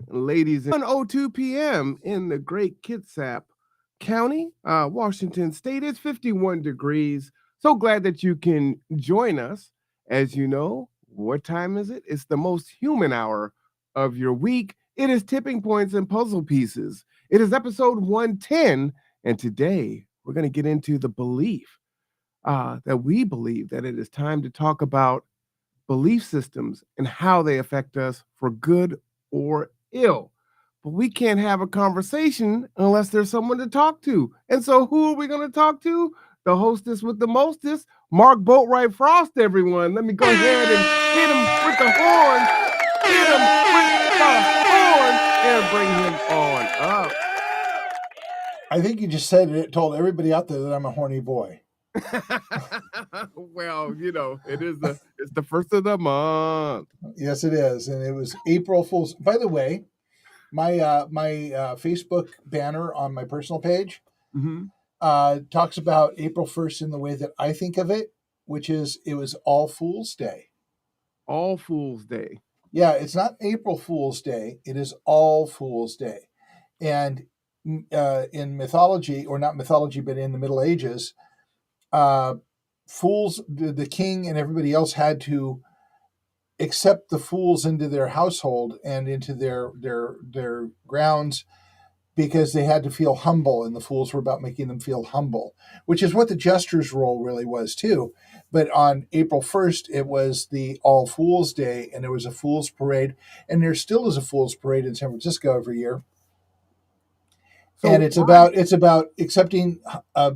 ladies, 1:02 p.m. in the great Kitsap County, Washington State. It's 51 degrees. So glad that you can join us. As you know, what time is it? It's the most human hour of your week. It is Tipping Points and Puzzle Pieces. It is episode 110, and today we're going to get into the belief that we believe that it is time to talk about belief systems and how they affect us for good or ill. But we can't have a conversation unless there's someone to talk to. And so, who are we going to talk to? The hostess with the mostest, Mark Boatwright Frost, everyone. Let me go ahead and hit him with the horn, hit him with the horn, and bring him on up. I think you just said it, told everybody out there that I'm a horny boy. Well, it's the first of the month. Yes, it is, and it was April Fool's. By the way, my Facebook banner on my personal page Mm-hmm. talks about April 1st in the way that I think of it, which is it was All Fool's Day. All Fool's Day. Yeah, it's not April Fool's Day; it is All Fool's Day, and in mythology, or not mythology, but in the Middle Ages, fools, the king and everybody else had to accept the fools into their household and into their grounds because they had to feel humble, and the fools were about making them feel humble, which is what the jester's role really was too. But on April 1st, it was the All Fools Day, and there was a fool's parade, and there still is a fool's parade in San Francisco every year. So And it's why? about accepting,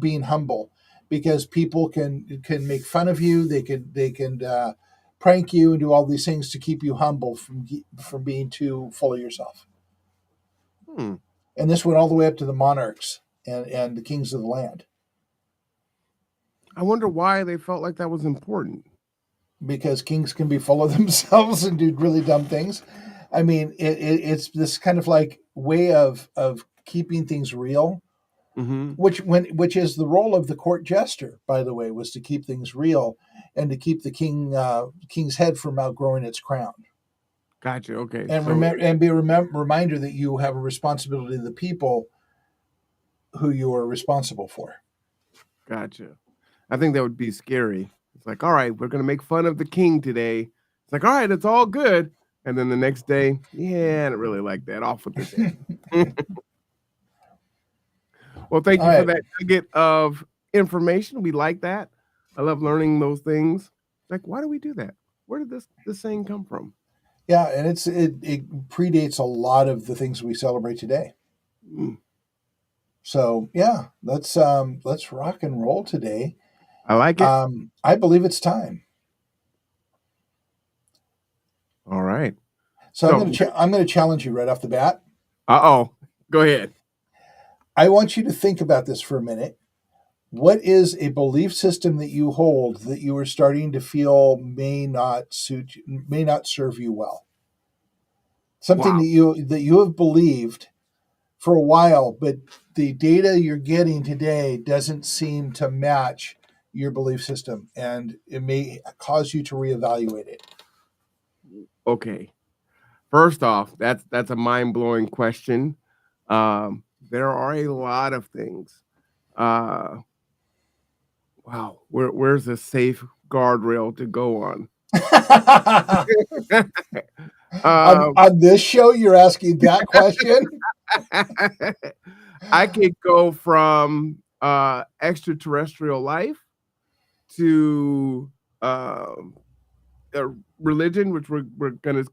being humble, because people can make fun of you. They can prank you and do all these things to keep you humble from being too full of yourself. Hmm. And this went all the way up to the monarchs and the kings of the land, I wonder why they felt like that was important. because kings can be full of themselves and do really dumb things. I mean, it's this kind of like way of keeping things real, Mm-hmm. which is the role of the court jester, by the way, was to keep things real and to keep the king's head from outgrowing its crown, Gotcha. Okay. and So remember and be a reminder that you have a responsibility to the people who you are responsible for. gotcha. I think that would be scary. It's like, all right, we're gonna make fun of the king today. It's like, all right, it's all good. And then the next day, yeah, I don't really like that. Off with his head. Well, thank All you for right. that nugget of information. We like that. I love learning those things. Like, why do we do that? Where did this saying come from? Yeah, and it predates a lot of the things we celebrate today. Mm, So yeah, let's rock and roll today. I like it. I believe it's time. All right. So So, I'm gonna challenge you right off the bat. oh, go ahead. I want you to think about this for a minute. What is a belief system that you hold that you are starting to feel may not serve you well? Something Wow. that you have believed for a while, but the data you're getting today doesn't seem to match your belief system, and it may cause you to reevaluate it. Okay. First off, that's a mind-blowing question. There are a lot of things. Uh, wow, where's a safe guardrail to go on? Um, On this show, you're asking that question. I could go from extraterrestrial life to um, religion, which we're gonna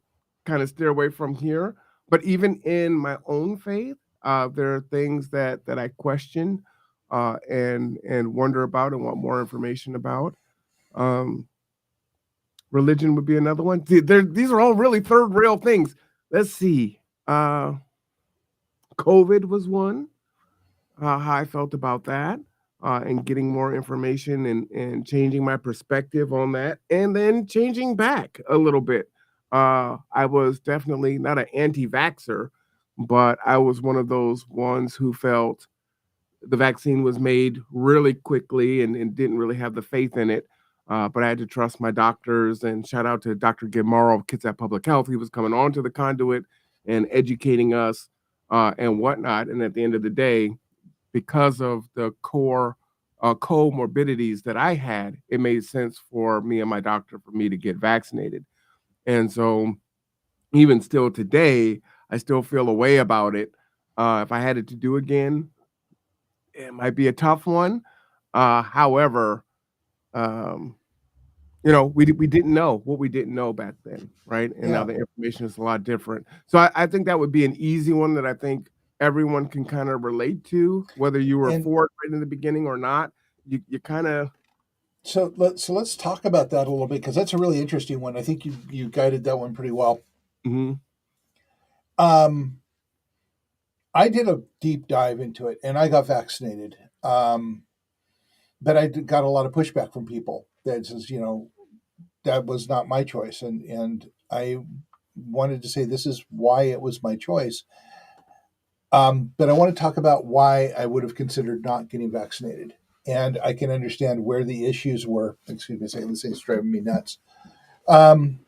kind of steer away from here. But even in my own faith, there are things that I question and wonder about and want more information about. Um, Religion would be another one. These are all really third rail things. Let's see. COVID was one. How I felt about that, and getting more information and changing my perspective on that, and then changing back a little bit. I was definitely not an anti-vaxxer, but I was one of those ones who felt the vaccine was made really quickly and didn't really have the faith in it. But I had to trust my doctors, and shout out to Dr. Gimaro of Kitsap Public Health. He was coming onto the conduit and educating us and whatnot. And at the end of the day, because of the core comorbidities that I had, it made sense for me and my doctor for me to get vaccinated. And so, even still today, I still feel a way about it. If I had it to do again, it might be a tough one. However, um, we didn't know what we didn't know back then, right? And now Yeah. the information is a lot different. So I think that would be an easy one that I think everyone can kind of relate to, whether you were And for it right in the beginning or not. You kind of. so let's talk about that a little bit because that's a really interesting one. I think you guided that one pretty well. Mhm. Um, I did a deep dive into it and I got vaccinated. But I got a lot of pushback from people that says, that was not my choice, and I wanted to say this is why it was my choice. But I want to talk about why I would have considered not getting vaccinated, and I can understand where the issues were. Excuse me, saying this thing's driving me nuts. Um,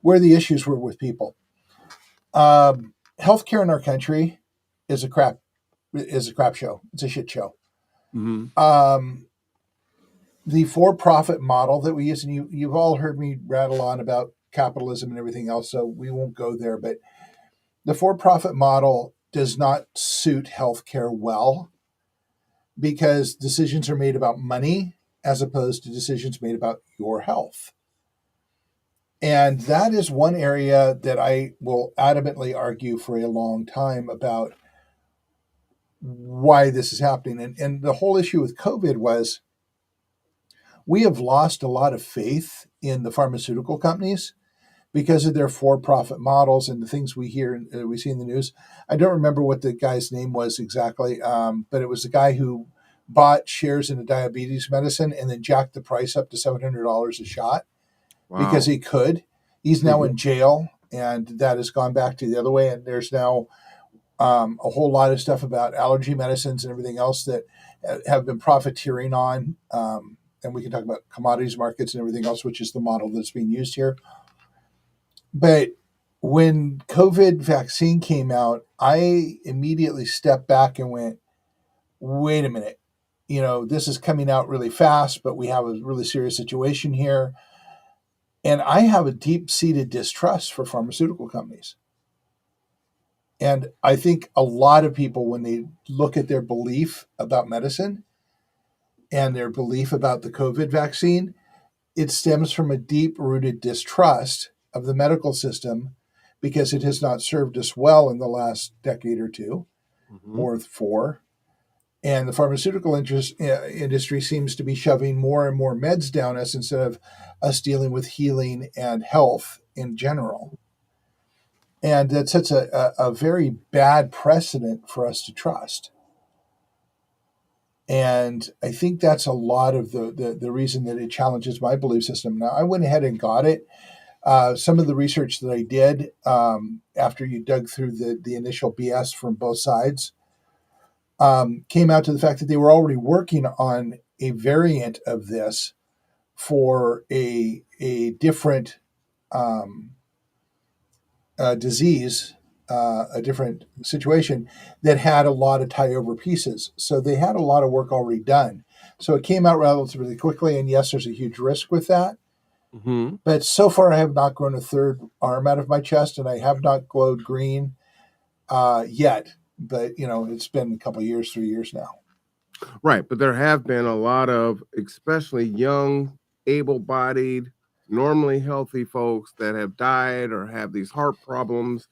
where the issues were with people. Healthcare in our country is a crap show. It's a shit show. Mhm. Um, the for-profit model that we use, and you've all heard me rattle on about capitalism and everything else, so we won't go there. But the for-profit model does not suit healthcare well because decisions are made about money as opposed to decisions made about your health. And that is one area that I will adamantly argue for a long time about why this is happening. And the whole issue with COVID was we have lost a lot of faith in the pharmaceutical companies because of their for-profit models and the things we hear, we see in the news. I don't remember what the guy's name was exactly, but it was the guy who bought shares in a diabetes medicine and then jacked the price up to $700 a shot because Wow. he could. He's now Mhm. in jail, and that has gone back to the other way. And there's now a whole lot of stuff about allergy medicines and everything else that have been profiteering on. And we can talk about commodities markets and everything else, which is the model that's being used here. But when COVID vaccine came out, I immediately stepped back and went, wait a minute. This is coming out really fast, but we have a really serious situation here. And I have a deep seated distrust for pharmaceutical companies. And I think a lot of people, when they look at their belief about medicine and their belief about the COVID vaccine, it stems from a deep rooted distrust of the medical system because it has not served us well in the last decade or two Mhm. or four. And the pharmaceutical industry seems to be shoving more and more meds down us instead of us dealing with healing and health in general. And that sets a very bad precedent for us to trust. And I think that's a lot of the reason that it challenges my belief system. Now, I went ahead and got it. Some of the research that I did after you dug through the initial BS from both sides came out to the fact that they were already working on a variant of this for a different um, disease, a different situation that had a lot of tie-over pieces. So they had a lot of work already done. So it came out relatively quickly, and yes, there's a huge risk with that. Mhm. But so far, I have not grown a third arm out of my chest, and I have not glowed green yet. But it's been a couple of years, 3 years now. Right, but there have been a lot of, especially young, able-bodied, normally healthy folks that have died or have these heart problems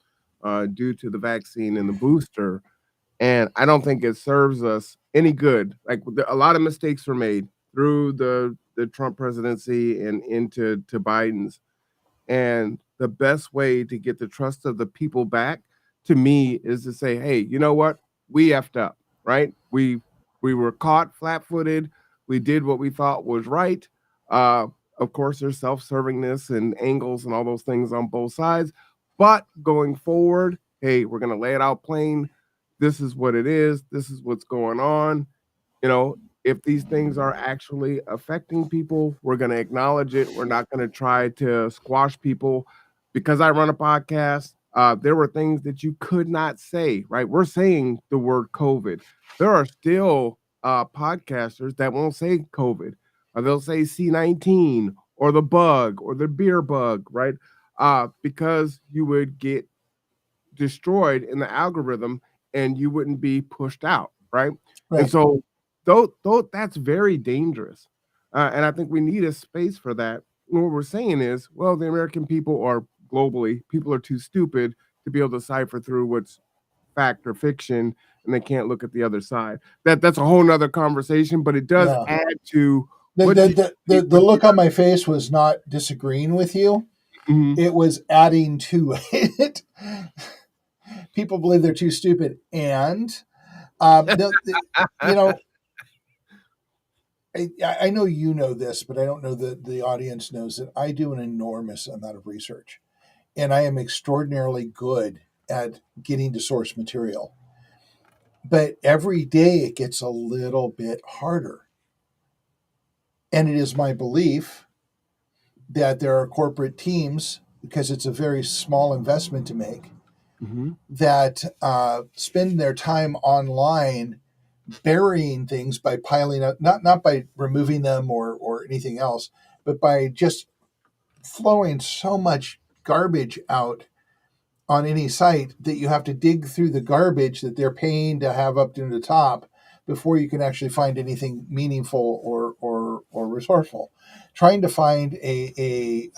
due to the vaccine and the booster. And I don't think it serves us any good. Like a lot of mistakes were made through the Trump presidency and into Biden's. And the best way to get the trust of the people back to me is to say, hey, you know what? We effed up, right? We were caught flat-footed. We did what we thought was right. Uh, of course, there's self-servingness and angles and all those things on both sides. But going forward, hey, we're gonna lay it out plain. This is what it is. This is what's going on. You know, if these things are actually affecting people, we're gonna acknowledge it. We're not gonna try to squash people. Because I run a podcast, There were things that you could not say, right? We're saying the word COVID. There are still podcasters that won't say COVID, or they'll say C-19 or the bug or the beer bug, right? Because you would get destroyed in the algorithm and you wouldn't be pushed out, right? And Right. so, though that's very dangerous, and I think we need a space for that. What we're saying is, well, the American people, or globally, people are too stupid to be able to cipher through what's fact or fiction, and they can't look at the other side. That's a whole nother conversation, but it does Yeah. add to The, what the, do the, you the, the what do look on my face was not disagreeing with you. mhm. It was adding to it. People believe they're too stupid. And, you know, I know you know this, but I don't know that the audience knows that I do an enormous amount of research, and I am extraordinarily good at getting to source material. But every day it gets a little bit harder. And it is my belief that there are corporate teams, because it's a very small investment to make, Mhm. that spend their time online burying things by piling up, not by removing them or anything else, but by just flowing so much garbage out on any site that you have to dig through the garbage that they're paying to have up to the top before you can actually find anything meaningful or resourceful. Trying to find a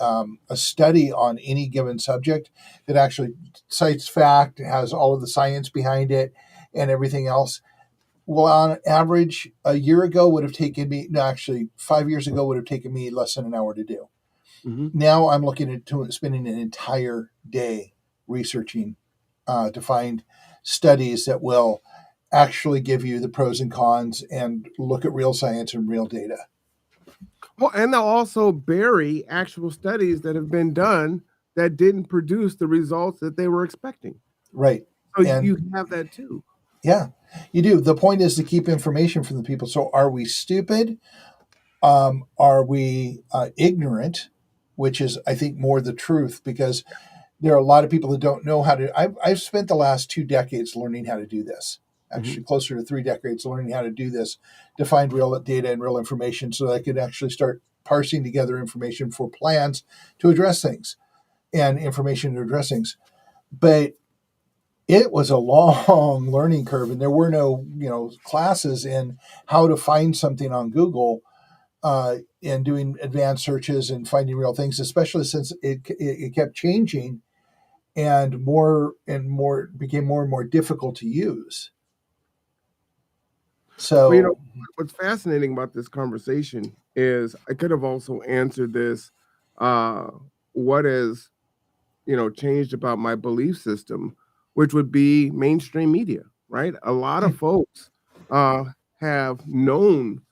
study on any given subject that actually cites fact, has all of the science behind it, and everything else. Well, on average, a year ago would have taken me, no, actually, 5 years ago would have taken me less than an hour to do. Mhm. Now I'm looking at spending an entire day researching to find studies that will actually give you the pros and cons and look at real science and real data. Well, and they'll also bury actual studies that have been done that didn't produce the results that they were expecting. Right. So And you have that too. yeah, you do. The point is to keep information from the people. So are we stupid? Are we ignorant? Which is, I think, more the truth, because there are a lot of people that don't know how to. I've spent the last 2 decades learning how to do this. Mhm. Actually, closer to 3 decades learning how to do this, to find real data and real information, so that I could actually start parsing together information for plans to address things and information to address things. But it was a long learning curve, and there were no classes in how to find something on Google and doing advanced searches and finding real things, especially since it kept changing and more became more and more difficult to use. Well, So what's fascinating about this conversation is I could have also answered this, uh, what has, changed about my belief system, which would be mainstream media, right? A lot of folks uh, have known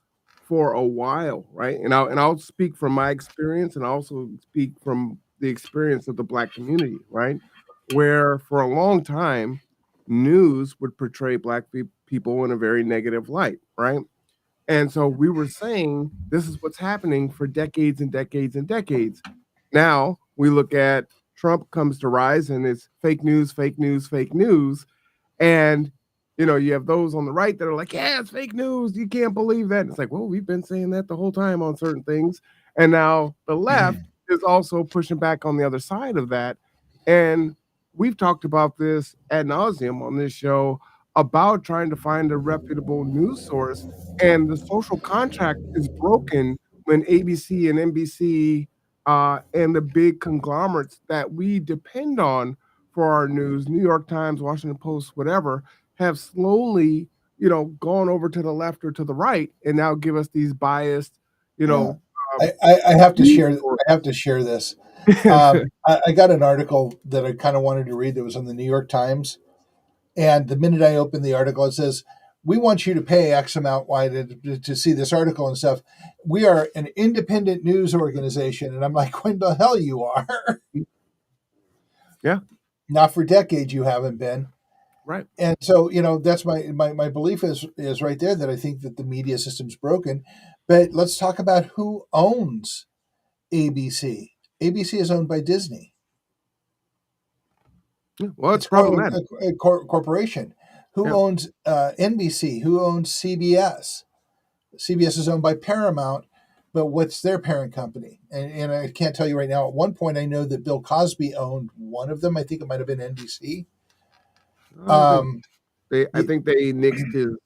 for a while, right? And I'll speak from my experience, and I also speak from the experience of the Black community, right? Where for a long time, news would portray Black people in a very negative light, right? And so we were saying this is what's happening for decades and decades and decades. Now we look at Trump comes to rise and it's fake news, fake news, fake news. And you have those on the right that are like, yeah, it's fake news. You can't believe that. And it's like, well, we've been saying that the whole time on certain things. And now the left is also pushing back on the other side of that. And we've talked about this ad nauseum on this show about trying to find a reputable news source. And the social contract is broken when ABC and NBC and the big conglomerates that we depend on for our news, New York Times, Washington Post, whatever, have slowly, gone over to the left or to the right and now give us these biased, you yeah, know, I have to news share. I have to share this. I got an article that I kind of wanted to read that was on the New York Times, and the minute I opened the article, it says, "We want you to pay X amount why to see this article and stuff. We are an independent news organization," and I'm like, "When the hell you are?" Yeah, Not for decades you haven't been. right. And so, that's my belief is right there, that I think that the media system's broken. But let's talk about who owns ABC. ABC is owned by Disney. Well, it's It's problematic. a corporation. Who Yeah. owns NBC? Who owns CBS? CBS is owned by Paramount, but what's their parent company? And I can't tell you right now. At one point, I know that Bill Cosby owned one of them. I think it might have been NBC. I don't think I Y- think they nixed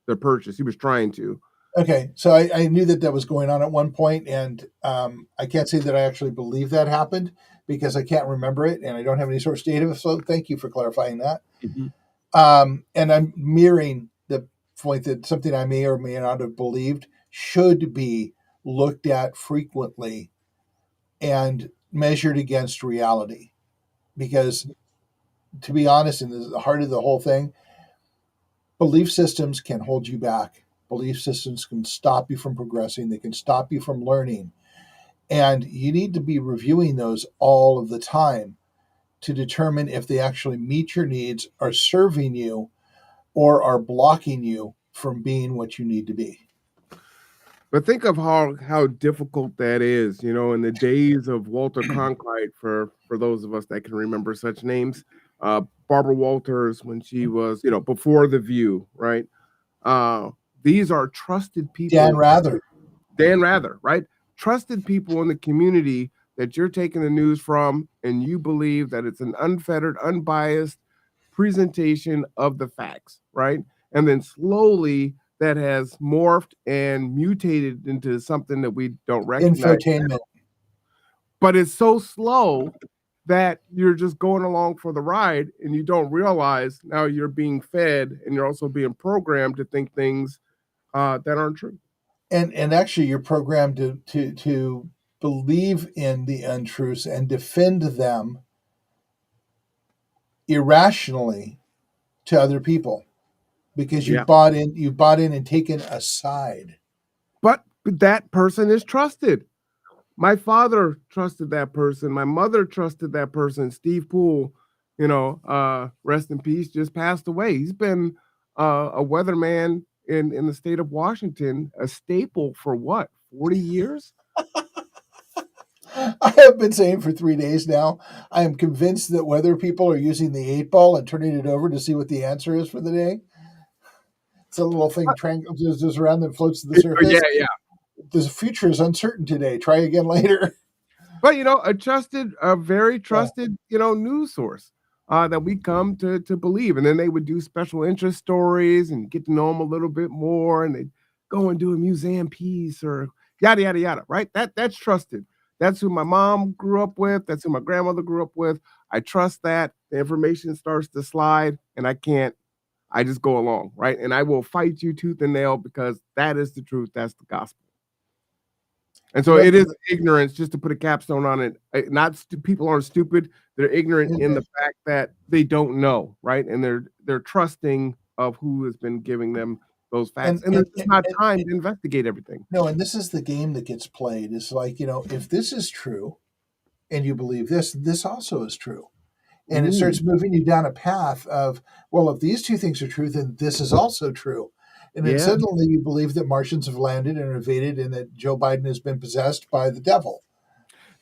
the purchase. He was trying to. Okay, so I knew that that was going on at one point, and I can't say that I actually believe that happened because I can't remember it, and I don't have any source data. So thank you for clarifying that. Mhm. And I'm mirroring the point that something I may or may not have believed should be looked at frequently and measured against reality. Because to be honest, in the heart of the whole thing, belief systems can hold you back. Belief systems can stop you from progressing, they can stop you from learning. And you need to be reviewing those all of the time to determine if they actually meet your needs, are serving you, or are blocking you from being what you need to be. But think of how difficult that is, in the days of Walter Cronkite, for those of us that can remember such names, Barbara Walters when she was, before The View, right? Uh, these are trusted Dan people. Rather. Dan Rather, right? Trusted people in the community that you're taking the news from, and you believe that it's an unfettered, unbiased presentation of the facts, right? And then slowly that has morphed and mutated into something that we don't recognize. Infotainment. But it's so slow that you're just going along for the ride and you don't realize now you're being fed and you're also being programmed to think things that aren't true. And actually you're programmed to believe in the untruths and defend them irrationally to other people because Yeah. you've bought in and taken a side. But that person is trusted. My father trusted that person. My mother trusted that person. Steve Poole, rest in peace, just passed away. He's been a weatherman in the state of Washington, a staple for what, 40 years? I have been saying for 3 days now, I am convinced that weather people are using the 8 ball and turning it over to see what the answer is for the day. It's a little thing just around that floats to the Yeah, surface. yeah. The future is uncertain today. Try again later. But a very Yeah. trusted, news source that we come to believe. And then they would do special interest stories and get to know them a little bit more, and they'd go and do a museum piece or yada yada yada. Right? That's trusted. That's who my mom grew up with. That's who my grandmother grew up with. I trust that. The information starts to slide, and I can't. I just go along, right? And I will fight you tooth and nail because that is the truth. That's the gospel. And so it is The, ignorance, just to put a capstone on it. Not people aren't stupid. They're ignorant in the fact that they don't know, right? And they're trusting of who has been giving them those facts. And there's just not time to investigate everything. no, and this is the game that gets played. It's like, if this is true and you believe this, this also is true. And it Ooh, starts moving you down a path of, well, if these two things are true, then this is also true. And then yeah. suddenly you believe that Martians have landed and invaded and that Joe Biden has been possessed by the devil.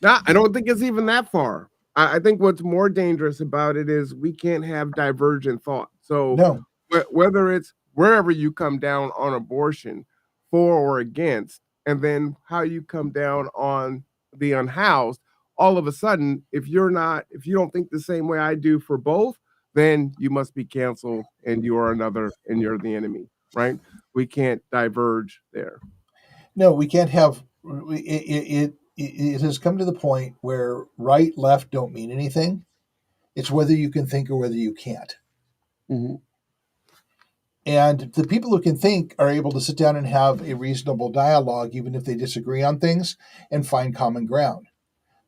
Now, I don't think it's even that far. I think what's more dangerous about it is we can't have divergent thought. So No. whether it's wherever you come down on abortion, for or against, and then how you come down on the unhoused, all of a sudden, if you don't think the same way I do for both, then you must be canceled and you are another and you're the enemy, right? We can't diverge there. No, we can't have it has come to the point where right, left don't mean anything. It's whether you can think or whether you can't. Mhm. And the people who can think are able to sit down and have a reasonable dialogue, even if they disagree on things, and find common ground.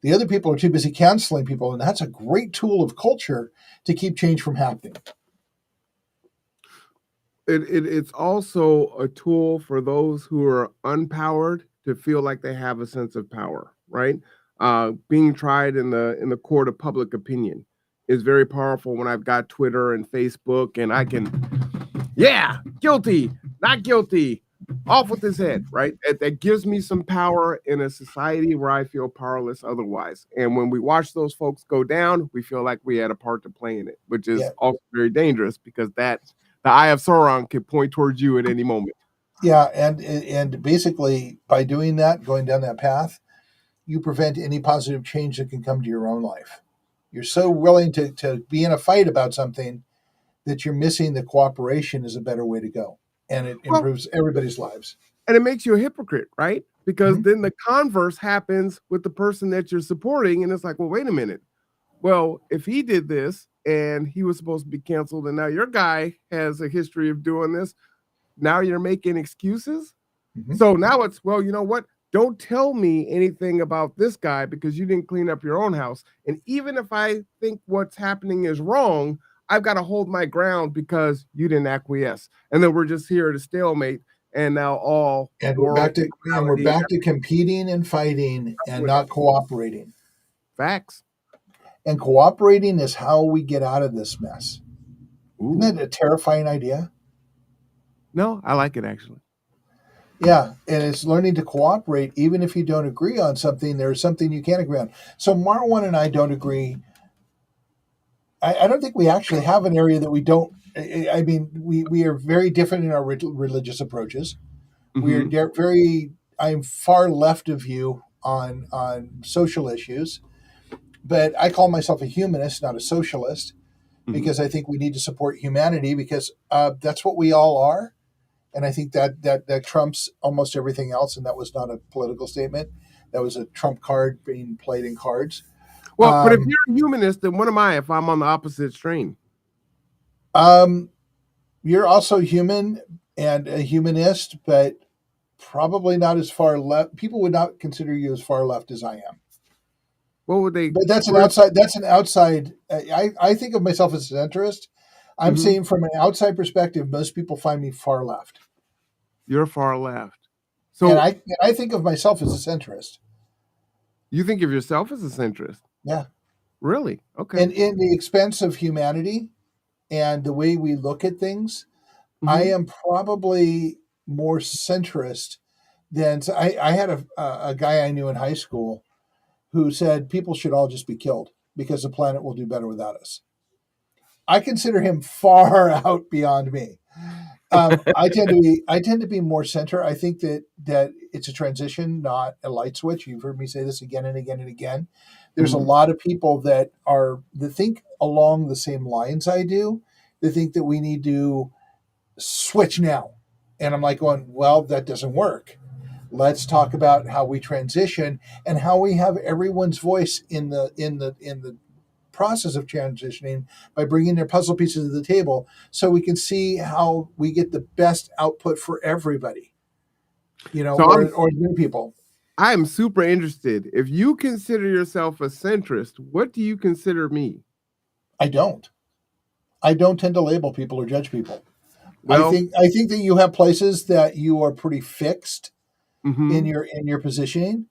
The other people are too busy canceling people, and that's a great tool of culture to keep change from happening. It's also a tool for those who are unpowered to feel like they have a sense of power, right? Being tried in the court of public opinion is very powerful when I've got Twitter and Facebook and I can, yeah, guilty, not guilty. off with his head, right? That gives me some power in a society where I feel powerless otherwise. And when we watch those folks go down, we feel like we had a part to play in it, which is Yeah. also very dangerous because that the eye of Sauron could point towards you at any moment. Yeah, and basically by doing that, going down that path, you prevent any positive change that can come to your own life. You're so willing to be in a fight about something that you're missing the cooperation is a better way to go. And it Well, improves everybody's lives. and it makes you a hypocrite, right? Because Mhm. then the converse happens with the person that you're supporting, and it's like, well, wait a minute. Well, if he did this and he was supposed to be canceled, and now your guy has a history of doing this, now you're making excuses. Mhm. So now it's, well, you know what? Don't tell me anything about this guy because you didn't clean up your own house. And even if I think what's happening is wrong, I've got to hold my ground because you didn't acquiesce. And then we're just here at a stalemate. And now all And moral we're morality and back to competing and fighting and with not cooperating. facts. And cooperating is how we get out of this mess. Isn't Ooh, that a terrifying idea? no, I like it actually. Yeah, and it's learning to cooperate even if you don't agree on something. There's something you can't agree on. So Marwan and I don't agree. I don't think we actually have an area that we don't. I mean, we are very different in our religious approaches. We are Hmm. very. I'm far left of you on social issues, but I call myself a humanist, not a socialist, Hmm. because I think we need to support humanity because that's what we all are. And I think that trumps almost everything else. And that was not a political statement. That was a trump card being played in cards. Well, but if Um, you're a humanist, then what am I if I'm on the opposite strain? um, you're also human and a humanist, but probably not as far left. People would not consider you as far left as I am. What would they? But that's an Where, outside. That's an outside. I think of myself as a centrist. I'm mhm. saying from an outside perspective, most people find me far left, You're far left. and So I think of myself as a centrist. you think of yourself as a centrist? Yeah, Really? Okay. and in the expense of humanity and the way we look at things, I Mhm. am probably more centrist than I had a guy I knew in high school who said people should all just be killed because the planet will do better without us. I consider him far out beyond me. I tend to be more center. I think that it's a transition, not a light switch. You've heard me say this again and again and again. There's a Mhm. lot of people that think along the same lines I do. They think that we need to switch now, and I'm like going, well, that doesn't work. Let's talk about how we transition and how we have everyone's voice in the process of transitioning by bringing their puzzle pieces to the table so we can see how we get the best output for everybody, So or new people. I'm super interested. If you consider yourself a centrist, what do you consider me? I don't. I don't tend to label people or judge people. Well, I think that you have places that you are pretty fixed mhm, in your positioning,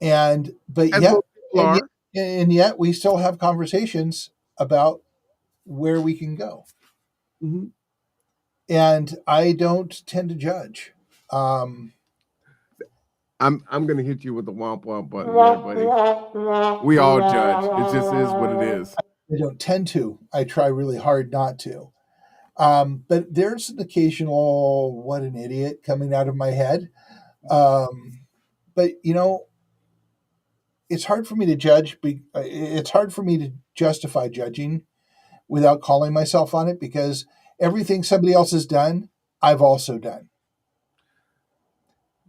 and but as yet most people are. and yet we still have conversations about where we can go. Mhm. And I don't tend to judge. Um, I'm gonna hit you with the womp womp button there, buddy. We all judge. It just is what it is. I don't tend to. I try really hard not to. But there's an occasional "what an idiot" coming out of my head. But it's hard for me to judge. It's hard for me to justify judging without calling myself on it because everything somebody else has done, I've also done.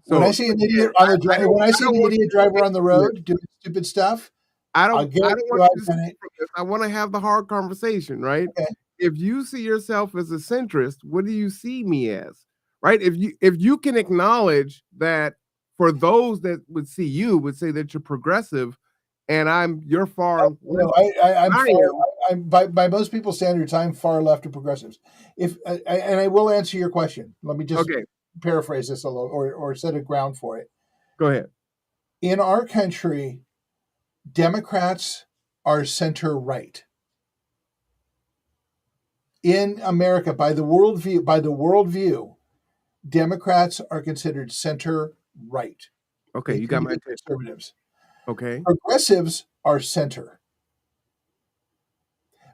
So again, When I I see don't the want idiot you to driver take on the from this. road doing stupid stuff, I I guarantee don't you want you to I've done steal it. from this. I wanna have the hard conversation, right? Okay. If you see yourself as a centrist, what do you see me as? Right? If you can acknowledge that for those that would see you would say that you're progressive and you're far left No, than I'm I far. am. I'm by most people's standards, I'm far left of progressives. If and I will answer your question. Let me just Okay, paraphrase this a little, or set a ground for it. go ahead. In our country, Democrats are center right. In America, by the worldview, Democrats are considered center right. Okay, They you tend got to my be attention. conservatives. Okay. Progressives are center.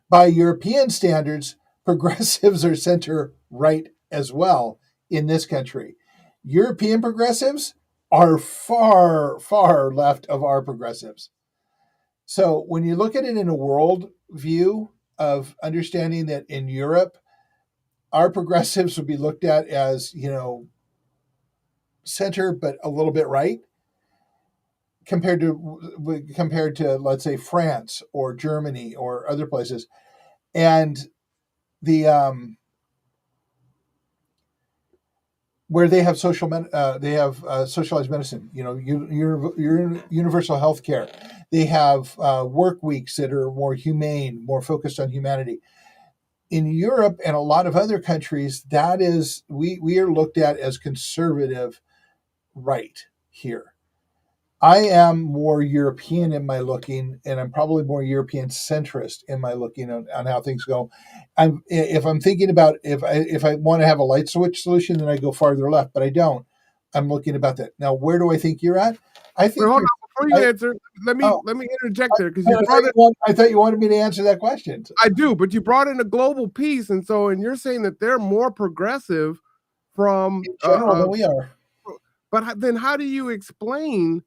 By European standards, progressives are center right as well in this country. European progressives are far, far left of our progressives. So when you look at it in a world view of understanding that in Europe, our progressives would be looked at as, center, but a little bit right compared to let's say France or Germany or other places. And the where they have socialized medicine, universal health care. They have work weeks that are more humane, more focused on humanity. In Europe and a lot of other countries, that is we are looked at as conservative right here. I am more European in my looking, and I'm probably more European centrist in my looking on how things go. If I'm thinking about if I want to have a light switch solution, then I go farther left, but I don't. I'm looking about that now. Where do I think you're at? I Wait, think hold you're. on. Before you I, answer, let me oh, let me interject I, there because I you thought brought you it. want, I thought you wanted me to answer that question. I do, but you brought in a global piece, and you're saying that they're more progressive from In general, than we are. but then how do you explain,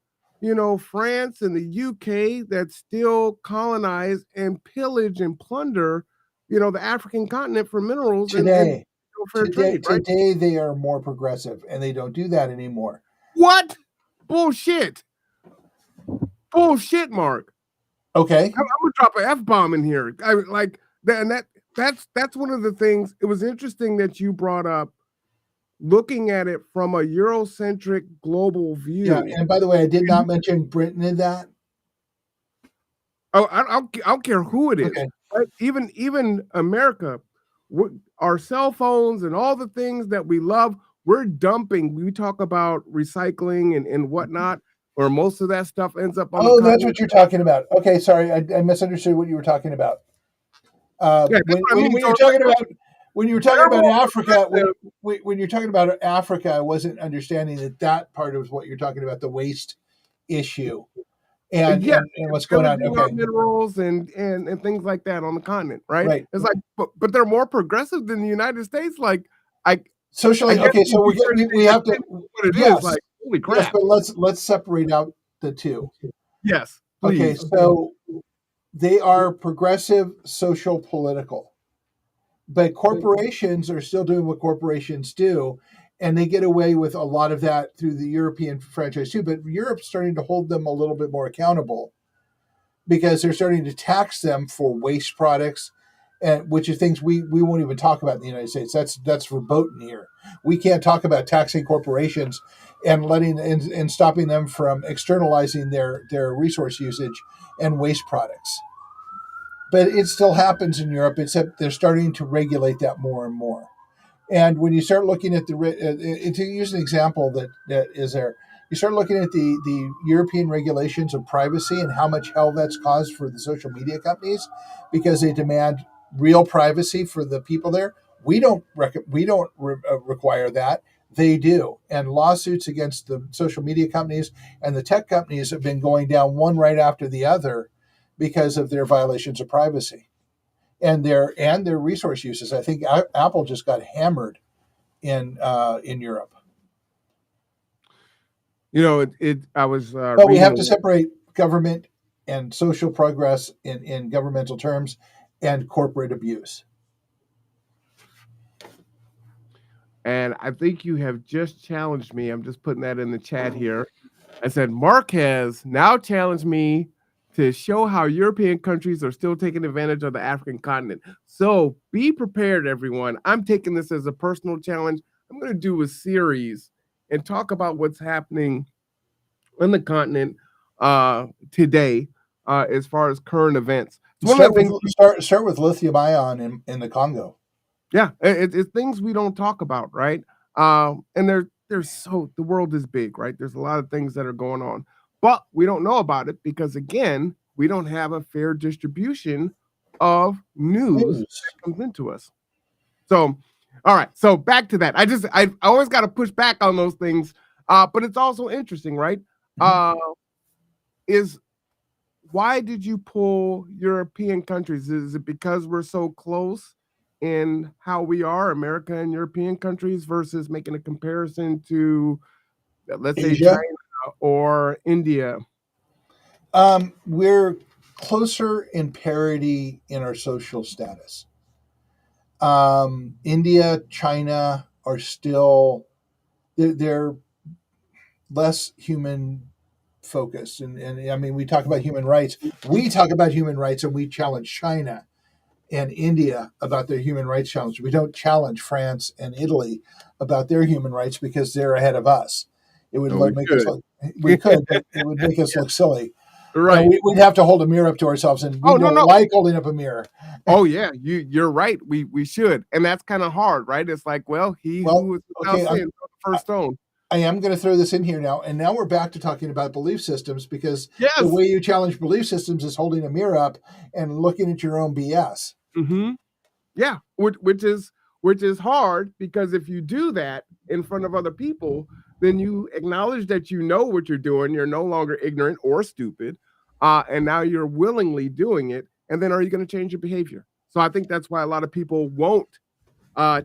France and the UK that still colonize and pillage and plunder, the African continent for minerals and Today, fair trade, right? today they are more progressive, and they don't do that anymore. What? Bullshit. Bullshit, Mark. Okay. I'm gonna drop an F-bomb in here. I like that, and that's one of the things. It was interesting that you brought up looking at it from a Eurocentric global Yeah, view. and by the way, I did not mention Britain in that. Oh, I don't care who it is. Okay. Right? Even America, our cell phones and all the things that we love, we're dumping. We talk about recycling and whatnot, or most of that stuff ends up on the Oh, that's continent. what you're talking about. Okay, sorry, I misunderstood what you were talking about. Yeah, that's When what I mean. when So you're it's like talking about when you were talking they're about more Africa, progressive. when you're talking about Africa, I wasn't understanding that part of what you're talking about, the waste issue and Yes, and what's going on. pillaging our Okay, minerals and things like that on the continent, right? right. It's like, but they're more progressive than the United States. Like, I I Socially, guess okay. it'd So be fair to we say have to. depending on what it is. Yes, Like, holy yes, crap! but let's separate out the two. Yes, Okay, please. so they are progressive, social, political. But corporations are still doing what corporations do, and they get away with a lot of that through the European franchise too. But Europe's starting to hold them a little bit more accountable because they're starting to tax them for waste products, and which are things we won't even talk about in the United States. That's verboten here. We can't talk about taxing corporations and letting and stopping them from externalizing their resource usage and waste products. But it still happens in Europe, except they're starting to regulate that more and more. And when you start looking at to use an example that is there, you start looking at the European regulations of privacy and how much hell that's caused for the social media companies because they demand real privacy for the people there. We don't require that. They do, and lawsuits against the social media companies and the tech companies have been going down one right after the other because of their violations of privacy and their resource uses. I think Apple just got hammered in Europe. I was But we have to reading, separate government and social progress in governmental terms and corporate abuse. and I think you have just challenged me. I'm just putting that in the chat here. I said Mark has now challenged me to show how European countries are still taking advantage of the African continent. So be prepared, everyone. I'm taking this as a personal challenge. I'm going to do a series and talk about what's happening on the continent today as far as current events. It's one of Start the with things. start with lithium ion in the Congo. Yeah, it's things we don't talk about, right? And there's so the world is big, right? There's a lot of things that are going on, but we don't know about it because again, we don't have a fair distribution of news News. that comes into us. So All right. So back to that. I always got to push back on those things. But it's also interesting, right? Mhm. Is why did you pull European countries? Is it because we're so close in how we are, America and European countries, versus making a comparison to, let's say, China Asia, or India? we're closer in parity in our social status. India, China are still they're less human focused, and I mean we talk about human rights. We talk about human rights, and we challenge China and India about their human rights challenge. We don't challenge France and Italy about their human rights because they're ahead of us. It would No, we make us should. look. We could, but it would make us look silly. And Right. we'd have to hold a mirror up to ourselves, and we Oh, no, don't no. like holding up a mirror. Oh yeah, you're right. We should, and that's kind of hard, right? It's like, well, he Well, who is without okay, sin, throw the I, first stone. I am going to throw this in here now, and now we're back to talking about belief systems because the Yes. way you challenge belief systems is holding a mirror up and looking at your own BS. Mm-hmm. Yeah, which is hard because if you do that in front of other people, then you acknowledge that you know what you're doing. You're no longer ignorant or stupid, and now you're willingly doing it. And then, are you going to change your behavior? So I think that's why a lot of people won't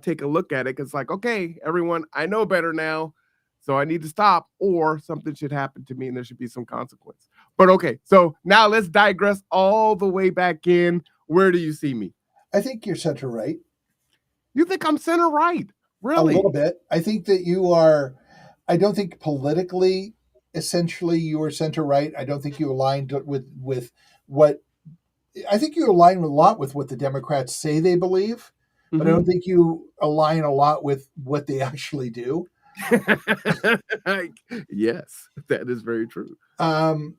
take a look at it. Because like, okay, everyone, I know better now, so I need to stop, or something should happen to me, and there should be some consequence. But okay, so now let's digress all the way back in. Where do you see me? I think you're center right. You think I'm center right? A little Really? bit. I think that you are. I don't think politically, essentially, you are center right. I don't think you aligned with what. I think you align a lot with what the Democrats say they believe, but I don't Mm-hmm. think you align a lot with what they actually do. Yes, that is very true. Um,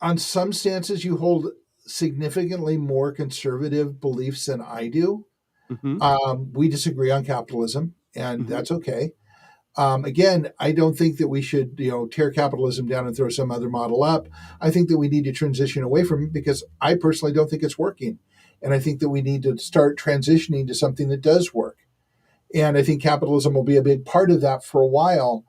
on some stances, you hold significantly more conservative beliefs than I do. Mm-hmm. We disagree on capitalism, and Mm-hmm. that's okay. Again, I don't think that we should, tear capitalism down and throw some other model up. I think that we need to transition away from it because I personally don't think it's working, and I think that we need to start transitioning to something that does work. And I think capitalism will be a big part of that for a while.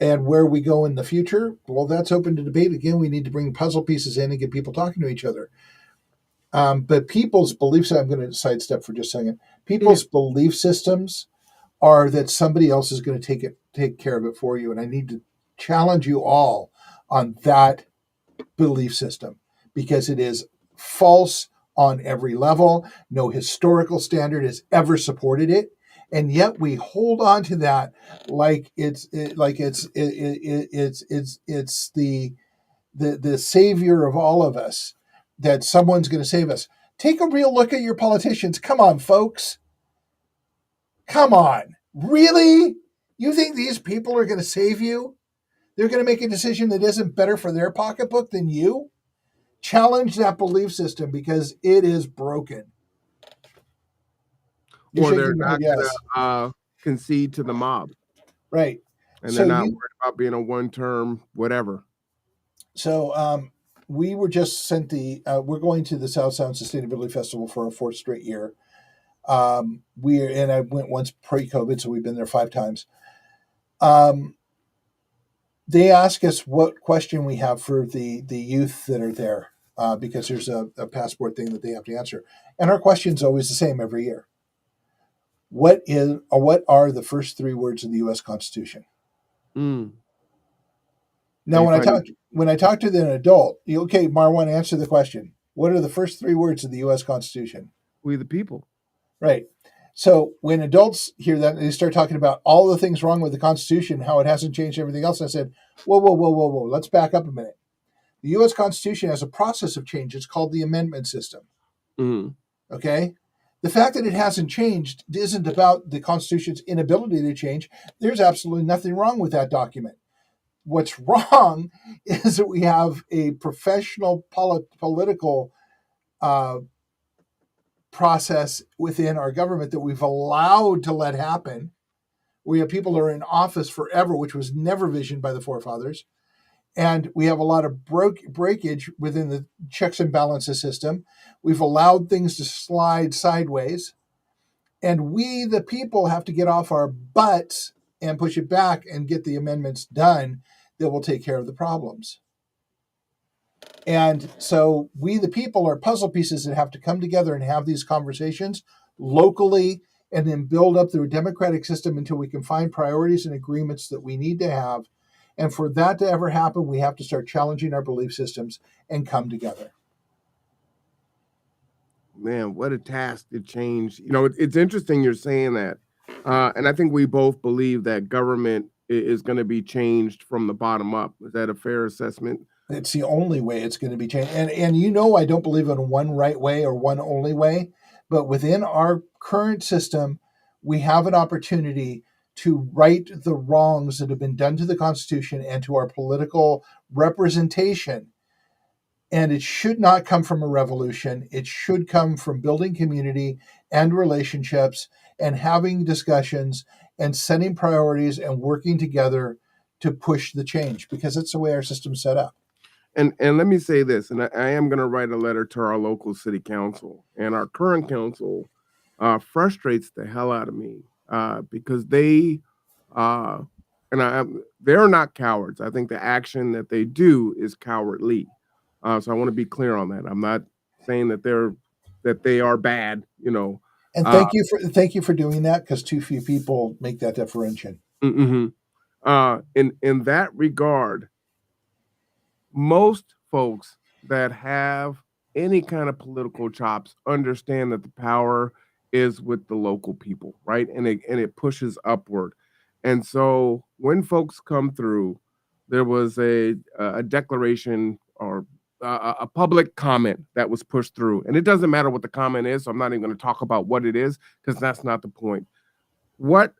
And where we go in the future, well, that's open to debate. Again, we need to bring puzzle pieces in and get people talking to each other. But people's beliefs, I'm going to sidestep for just a second. Yeah. People's belief systems are that somebody else is going to take care of it for you. And I need to challenge you all on that belief system because it is false on every level. No historical standard has ever supported it. And yet we hold on to that like it's the savior of all of us, that someone's going to save us. Take a real look at your politicians. Come on, folks. Come on. Really? You think these people are going to save you? They're going to make a decision that isn't better for their pocketbook than you? Challenge that belief system because it is broken. You're Or they're shaking your head, not yes. gonna concede to the mob, Right. and they're So not you worried about being a one-term whatever. so we were just sent we're going to the South Sound Sustainability Festival for our fourth straight year. I went once pre-COVID, so we've been there 5 times. Um, they ask us what question we have for the youth that are there because there's a passport thing that they have to answer, and our question's always the same every year. What are the first 3 words of the U.S. Constitution? Mm. Now, They find it. when I talk to an adult, okay, Marwan, answer the question. What are the first 3 words of the U.S. Constitution? We the people. Right. So when adults hear that, they start talking about all the things wrong with the Constitution, how it hasn't changed everything else. I said, whoa, whoa, whoa, whoa, whoa. Let's back up a minute. The U.S. Constitution has a process of change. It's called the amendment system. Mm. Okay. The fact that it hasn't changed isn't about the Constitution's inability to change. There's absolutely nothing wrong with that document. What's wrong is that we have a professional political uh, process within our government that we've allowed to let happen. We have people that are in office forever, which was never visioned by the forefathers. And we have a lot of breakage within the checks and balances system. We've allowed things to slide sideways. And we, the people, have to get off our butts and push it back and get the amendments done that will take care of the problems. And so we, the people, are puzzle pieces that have to come together and have these conversations locally and then build up through a democratic system until we can find priorities and agreements that we need to have. And for that to ever happen, we have to start challenging our belief systems and come together. Man, what a task to change. It's interesting you're saying that. And I think we both believe that government is going to be changed from the bottom up. Is that a fair assessment? It's the only way it's going to be changed. And I don't believe in one right way or one only way, but within our current system, we have an opportunity to right the wrongs that have been done to the Constitution and to our political representation. And it should not come from a revolution. It should come from building community and relationships and having discussions and setting priorities and working together to push the change, because that's the way our system's set up. And let me say this, and I am going to write a letter to our local city council, and our current council frustrates the hell out of me because uh, they're not cowards. I think the action that they do is cowardly. So I want to be clear on that. I'm not saying that they are bad. And Uh, thank you for doing that, because too few people make that differentiation. in that regard, most folks that have any kind of political chops understand that the power is with the local people, right? And it pushes upward. And so when folks come through, there was a declaration or a public comment that was pushed through, and it doesn't matter what the comment is. So I'm not even going to talk about what it is because that's not the point. What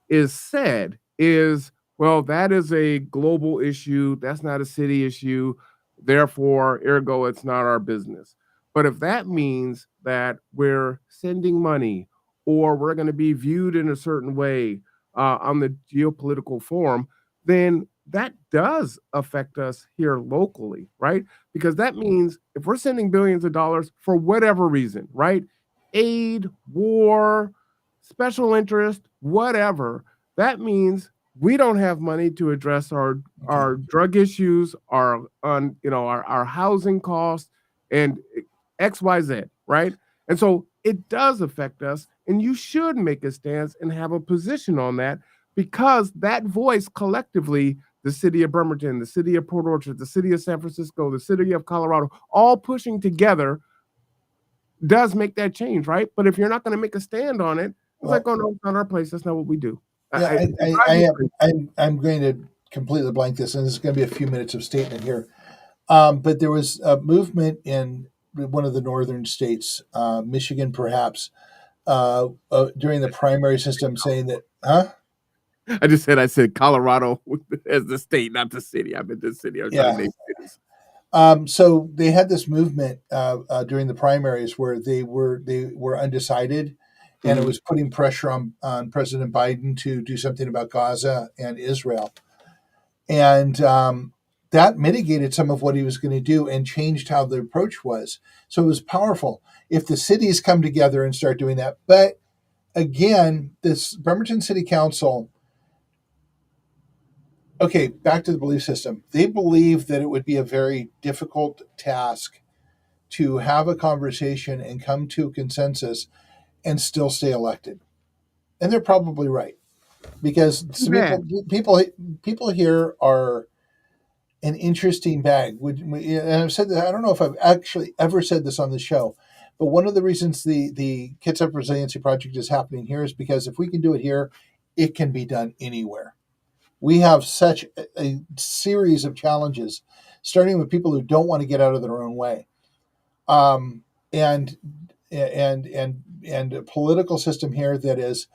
is said is, well, that is a global issue. That's not a city issue. Therefore, ergo, it's not our business. But if that means that we're sending money or we're going to be viewed in a certain way on the geopolitical forum, then that does affect us here locally, right? Because that means if we're sending billions of dollars for whatever reason, right? Aid, war, special interest, whatever, that means we don't have money to address our drug issues, our housing costs, and XYZ, right? And so it does affect us, and you should make a stance and have a position on that, because that voice collectively, the city of Bremerton, the city of Port Orchard, the city of San Francisco, the city of Colorado, all pushing together does make that change, right? But if you're not going to make a stand on it, it's like, oh no, it's not our place. That's not what we do. Yeah, I'm going to completely blank this, and this is going to be a few minutes of statement here. But there was a movement in one of the northern states, Michigan, perhaps, during the primary system, saying that, huh? I said Colorado as the state, not the city. I meant the city. I was trying to Yeah. name cities. So they had this movement during the primaries where they were undecided, and it was putting pressure on President Biden to do something about Gaza and Israel, and that mitigated some of what he was going to do and changed how the approach was. So it was powerful if the cities come together and start doing that. But again, this Bremerton City Council. Okay, back to the belief system. They believe that it would be a very difficult task to have a conversation and come to a consensus and still stay elected. And they're probably right, because some Bad. people here are an interesting bag. And I've said that, I don't know if I've actually ever said this on the show, but one of the reasons the Kitsap Resiliency Project is happening here is because if we can do it here, it can be done anywhere. We have such a series of challenges, starting with people who don't want to get out of their own way, um, and and a political system here that is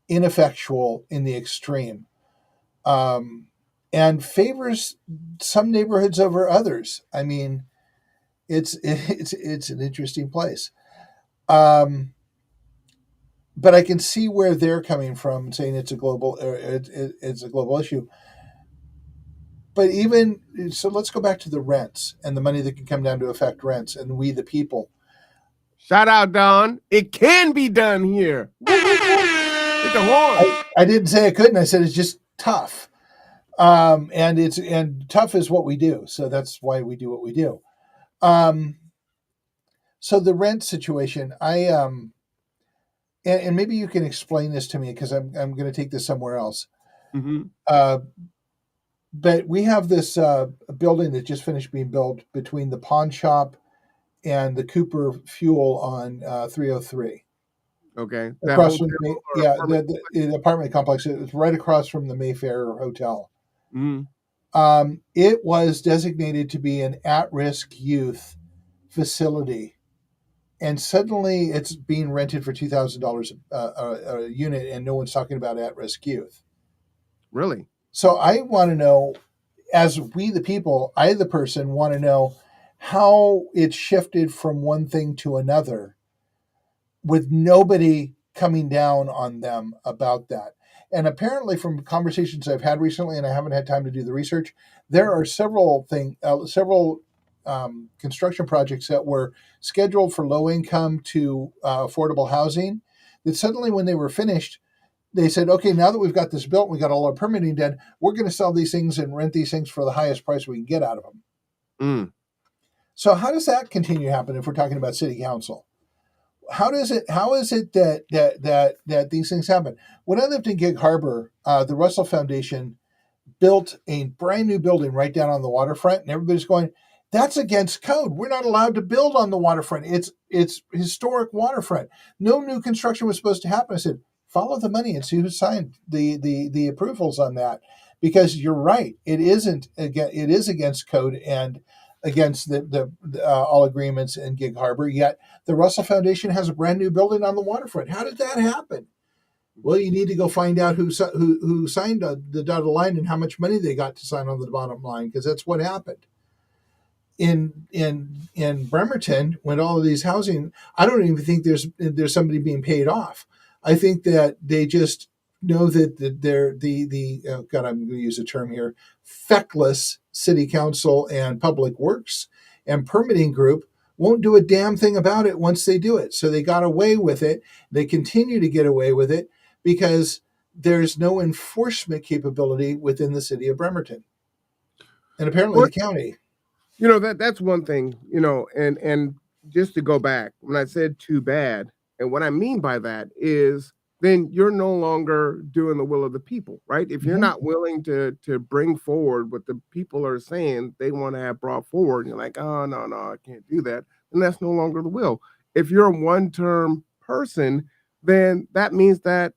ineffectual in the extreme, and favors some neighborhoods over others. I mean, it's an interesting place. Um, but I can see where they're coming from, saying it's a it's a global issue. But even so, let's go back to the rents and the money that can come down to affect rents, and we the people. Shout out, Don. It can be done here. It's a horn. I didn't say I couldn't. I said it's just tough. And tough is what we do. So that's why we do what we do. Um, so the rent situation, and maybe you can explain this to me because I'm going to take this somewhere else. Mm-hmm. But we have this building that just finished being built between the pawn shop and the Cooper Fuel on 303. Okay. Across from the apartment complex. It was right across from the Mayfair Hotel. Mm-hmm. It was designated to be an at-risk youth facility, and suddenly it's being rented for $2,000 a unit, and no one's talking about at-risk youth. Really? So I want to know, as we the people, I the person want to know how it shifted from one thing to another with nobody coming down on them about that. And apparently, from conversations I've had recently, and I haven't had time to do the research, there are several construction projects that were scheduled for low income to affordable housing. That suddenly, when they were finished, they said, "Okay, now that we've got this built, we got all our permitting done, we're going to sell these things and rent these things for the highest price we can get out of them." Mm. So, how does that continue to happen if we're talking about city council? How is it that these things happen? When I lived in Gig Harbor, the Russell Foundation built a brand new building right down on the waterfront, and everybody's going, "That's against code. We're not allowed to build on the waterfront. It's historic waterfront. No new construction was supposed to happen." I said, "Follow the money and see who signed the approvals on that," because you're right. It is against code and against the all agreements in Gig Harbor. Yet the Russell Foundation has a brand new building on the waterfront. How did that happen? Well, you need to go find out who signed the dotted line and how much money they got to sign on the bottom line, because that's what happened. In Bremerton, when all of these housing, I don't even think there's somebody being paid off. I think that they just know that they're God, I'm going to use a term here, feckless city council and public works and permitting group won't do a damn thing about it once they do it. So they got away with it. They continue to get away with it because there's no enforcement capability within the city of Bremerton and apparently the county. That's one thing, and just to go back, when I said too bad, and what I mean by that is then you're no longer doing the will of the people, right? If you're not willing to bring forward what the people are saying they want to have brought forward, and you're like, "Oh, no, I can't do that," then that's no longer the will. If you're a one-term person, then that means that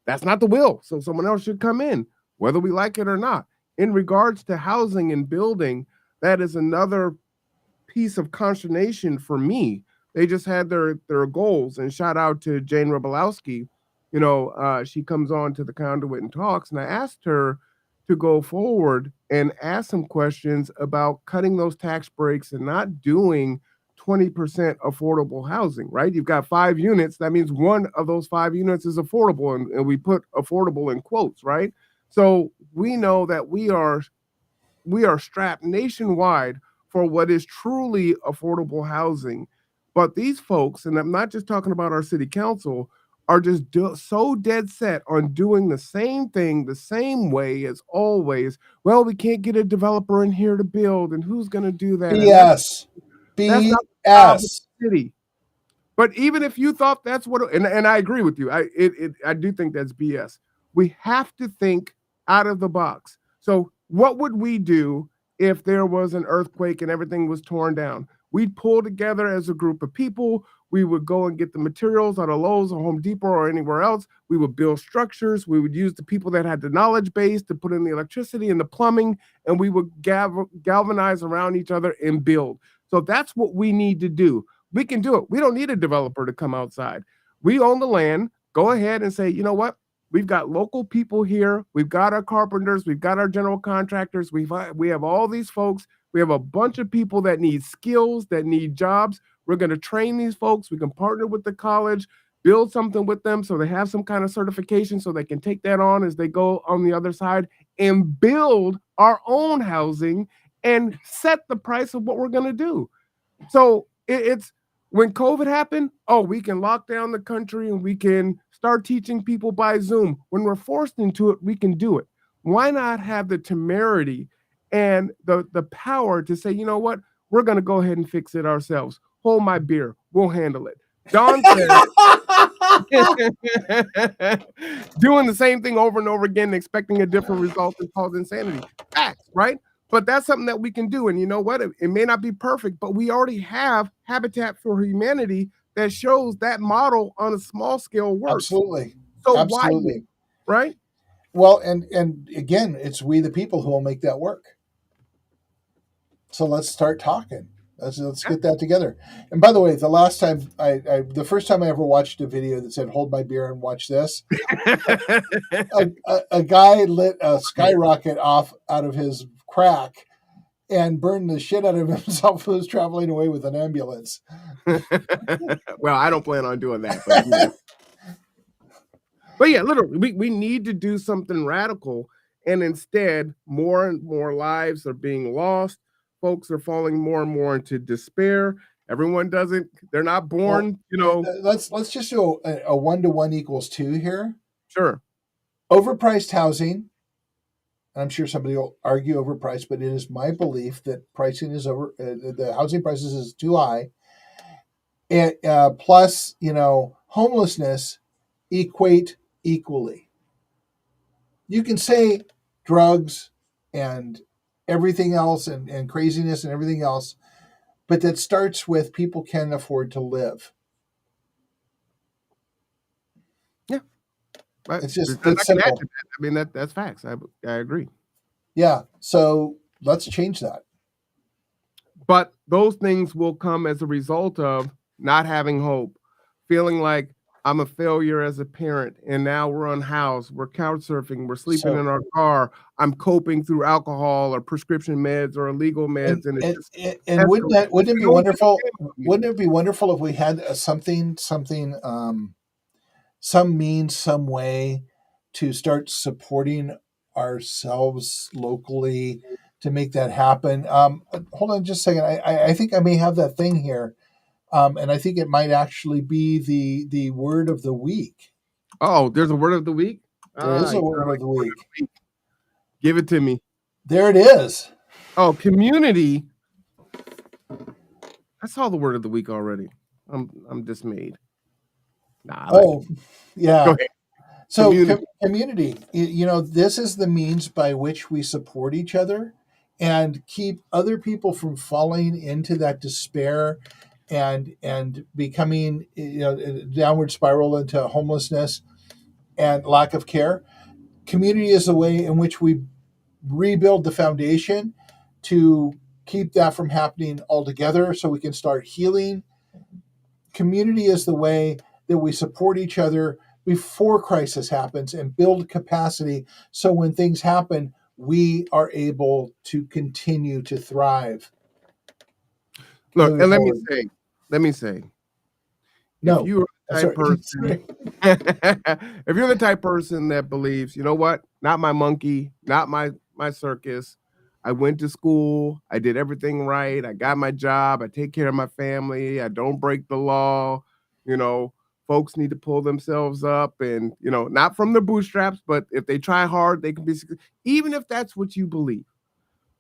that's not the will. So someone else should come in, whether we like it or not. In regards to housing and building, that is another piece of consternation for me. They just had their goals, and shout out to Jane Robolowski. She comes on to the Conduit and talks, and I asked her to go forward and ask some questions about cutting those tax breaks and not doing 20% affordable housing, right? You've got 5 units. That means one of those 5 units is affordable, and we put affordable in quotes, right? So we know that we are strapped nationwide for what is truly affordable housing. But these folks, and I'm not just talking about our city council, are just so dead set on doing the same thing the same way as always. Well, we can't get a developer in here to build, and who's going to do that? BS. That's not the job of the city. But even if you thought that's what, and I agree with you, I do think that's BS. We have to think out of the box. So what would we do if there was an earthquake and everything was torn down? We'd pull together as a group of people. We would go and get the materials out of Lowe's or Home Depot or anywhere else. We would build structures. We would use the people that had the knowledge base to put in the electricity and the plumbing, and we would galvanize around each other and build. So that's what we need to do. We can do it. We don't need a developer to come outside. We own the land. Go ahead and say, you know what? We've got local people here. We've got our carpenters. We've got our general contractors. We have all these folks. We have a bunch of people that need skills, that need jobs. We're going to train these folks. We can partner with the college, build something with them so they have some kind of certification so they can take that on as they go on the other side and build our own housing and set the price of what we're going to do. So it's When COVID happened, oh, we can lock down the country and we can start teaching people by Zoom. When we're forced into it, we can do it. Why not have the temerity and the power to say, you know what, we're going to go ahead and fix it ourselves. Hold my beer, we'll handle it. Don said, doing the same thing over and over again, expecting a different result is called insanity. Facts, right? But that's something that we can do. And you know what? It may not be perfect, but we already have Habitat for Humanity that shows that model on a small scale works. Absolutely. So why, Absolutely. right? Well, and again, it's we the people who will make that work. So let's start talking. Let's get that together. And by the way, the last time the first time I ever watched a video that said "Hold my beer and watch this," a guy lit a skyrocket off out of his crack and burned the shit out of himself who was traveling away with an ambulance. Well, I don't plan on doing that. But, you know. But yeah, literally, we need to do something radical. And instead, more and more lives are being lost. Folks are falling more and more into despair. Everyone doesn't, they're not born, Let's just do a 1-to-1 equals 2 here. Sure. Overpriced housing. I'm sure somebody will argue overpriced, but it is my belief that pricing is the housing prices is too high. And plus, homelessness equate equally. You can say drugs and everything else and craziness and everything else, but that starts with people can't afford to live. Yeah. It's just it's simple. I mean, that's facts. I agree. Yeah. So let's change that. But those things will come as a result of not having hope, feeling like I'm a failure as a parent, and now we're unhoused, we're couch surfing, we're sleeping in our car, I'm coping through alcohol or prescription meds or illegal meds, and wouldn't it be wonderful? Wouldn't it be wonderful if we had something, some means, some way to start supporting ourselves locally to make that happen? Hold on just a second. I think I may have that thing here. And I think it might actually be the word of the week. Oh, there's a word of the week? There is a word of the week. Give it to me. There it is. Oh, community. I saw the word of the week already. I'm dismayed. Yeah. So community, this is the means by which we support each other and keep other people from falling into that despair and becoming a downward spiral into homelessness and lack of care. Community is the way in which we rebuild the foundation to keep that from happening altogether so we can start healing. Community is the way that we support each other before crisis happens and build capacity so when things happen, we are able to continue to thrive. Look, and let me say, no, if you are the type person, if you're the type person that believes, you know what, not my monkey, not my circus, I went to school, I did everything right, I got my job, I take care of my family, I don't break the law, folks need to pull themselves up and, not from the bootstraps, but if they try hard, they can be successful. Even if that's what you believe,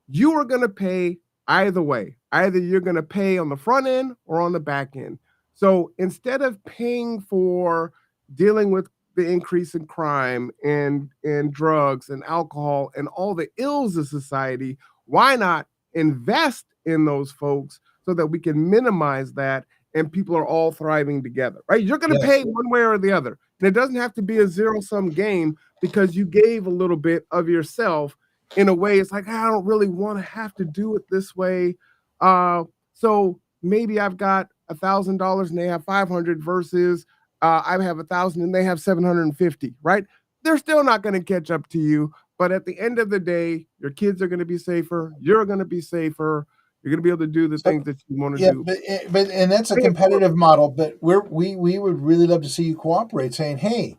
you are going to pay either way. Either you're going to pay on the front end or on the back end. So instead of paying for dealing with the increase in crime and drugs and alcohol and all the ills of society, why not invest in those folks so that we can minimize that and people are all thriving together, right? You're going to pay one way or the other. And it doesn't have to be a zero-sum game because you gave a little bit of yourself. In a way, it's like, I don't really want to have to do it this way. So maybe I've got $1,000 and they have 500 versus I have 1,000 and they have 750, right? They're still not going to catch up to you. But at the end of the day, your kids are going to be safer. You're going to be safer. You're going to be able to do the things that you want to do. But that's a competitive model. But we would really love to see you cooperate, saying, hey,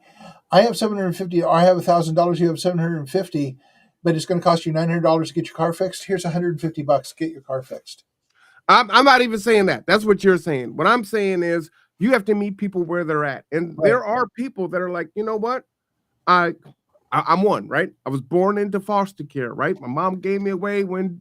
I have 750, or I have $1,000, you have 750. But it's going to cost you $900 to get your car fixed. Here's $150 to get your car fixed. I'm not even saying that. That's what you're saying. What I'm saying is you have to meet people where they're at. And Right. there are people that are like, you know what? I I'm one, right? I was born into foster care, right? My mom gave me away when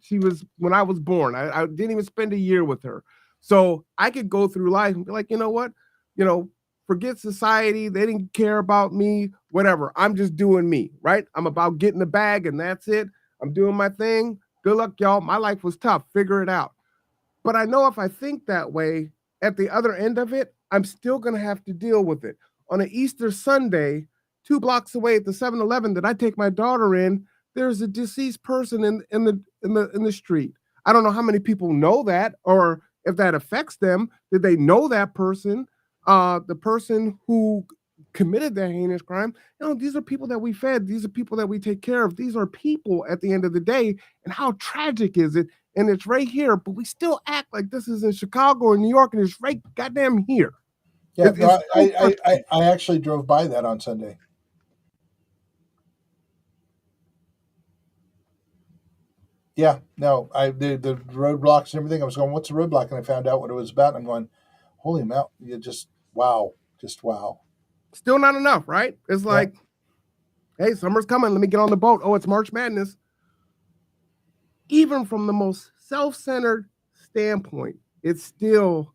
I was born. I didn't even spend a year with her. So I could go through life and be like, you know what? You know, forget society. They didn't care about me, whatever. I'm just doing me, right? I'm about getting the bag and that's it. I'm doing my thing. Good luck, y'all. My life was tough. Figure it out. But I know if I think that way, at the other end of it, I'm still going to have to deal with it. On an Easter Sunday, 2 blocks away at the 7-Eleven that I take my daughter in, there's a deceased person in the street. I don't know how many people know that or if that affects them. Did they know that person? The person who committed that heinous crime. These are people that we fed. These are people that we take care of. These are people at the end of the day. And how tragic is it? And it's right here, but we still act like this is in Chicago or New York, and it's right goddamn here. Yeah, It's so I actually drove by that on Sunday. Yeah, no, the roadblocks and everything. I was going, what's a roadblock? And I found out what it was about. And I'm going, holy mount, you just wow, just wow. still not enough, right? It's Yeah. like, hey, summer's coming. Let me get on the boat. Oh, it's March Madness. Even from the most self-centered standpoint, it's still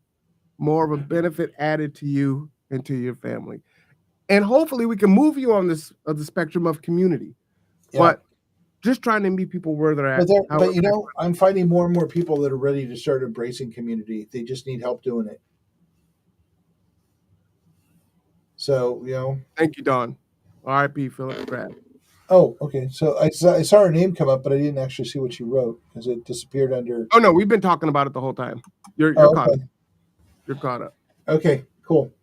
more of a benefit added to you and to your family. And hopefully we can move you on this of the spectrum of community. Yeah. But just trying to meet people where they're at. But I'm finding more and more people that are ready to start embracing community. They just need help doing it. So, Thank you, Don. R.I.P. Philip Crab. Oh, okay. So I saw her name come up, but I didn't actually see what she wrote because it disappeared under. Oh no, we've been talking about it the whole time. You're caught up. You're caught up. Okay, cool.